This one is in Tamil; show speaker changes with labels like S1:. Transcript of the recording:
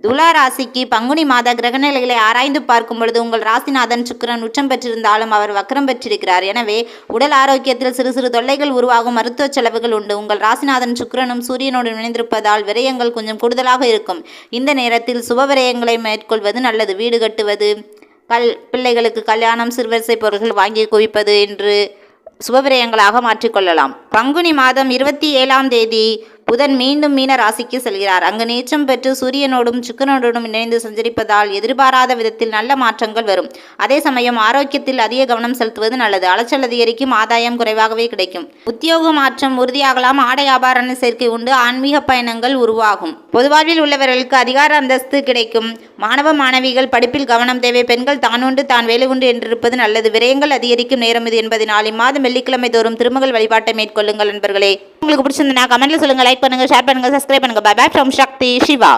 S1: துலா ராசிக்கு பங்குனி மாத கிரகநிலைகளை ஆராய்ந்து பார்க்கும் பொழுது உங்கள் ராசிநாதன் சுக்கிரன் உச்சம் பெற்றிருந்தாலும் அவர் வக்ரம் பெற்றிருக்கிறார். எனவே உடல் ஆரோக்கியத்தில் சிறு சிறு தொல்லைகள் உருவாகும், மருத்துவ செலவுகள் உண்டு. உங்கள் ராசிநாதன் சுக்கிரனும் சூரியனோடு இணைந்திருப்பதால் விரயங்கள் கொஞ்சம் கூடுதலாக இருக்கும். இந்த நேரத்தில் சுப விரயங்களை மேற்கொள்வது நல்லது. வீடு கட்டுவது, பிள்ளைகளுக்கு கல்யாணம், சிறுவரிசை பொருட்கள் வாங்கி குவிப்பது என்று சுபவிரயங்களாக மாற்றிக்கொள்ளலாம். பங்குனி மாதம் 27ஆம் தேதி புதன் மீண்டும் மீன ராசிக்கு செல்கிறார். அங்கு நீச்சம் பெற்று சூரியனோடும் சுக்கிரனோடும் இணைந்து சஞ்சரிப்பதால் எதிர்பாராத விதத்தில் நல்ல மாற்றங்கள் வரும். அதே சமயம் ஆரோக்கியத்தில் அதிக கவனம் செலுத்துவது நல்லது. அலைச்சல் அதிகரிக்கும், ஆதாயம் குறைவாகவே கிடைக்கும். உத்தியோக மாற்றம் உறுதியாகலாம். ஆடை ஆபரண சேர்க்கை உண்டு. ஆன்மீக பயணங்கள் உருவாகும். பொதுவாழ்வில் உள்ளவர்களுக்கு அதிகார அந்தஸ்து கிடைக்கும். மாணவ மாணவிகள் படிப்பில் கவனம் தேவை. பெண்கள் தான் உண்டு தான் வேலை உண்டு என்றிருப்பது நல்லது. விரயங்கள் அதிகரிக்கும் நேரம் இது என்பதனால் இம்மாதம் வெள்ளிக்கிழமை தோறும் திருமகள் வழிபாட்டை மேற்கொள்ளுங்கள் நண்பர்களே. உங்களுக்கு பிடிச்சிருந்தா கமெண்ட்ல சொல்லுங்க, லைக் பண்ணுங்க, ஷேர் பண்ணுங்க, சப்ஸ்கிரைப் பண்ணுங்க. Bye bye from Sakthi Siva.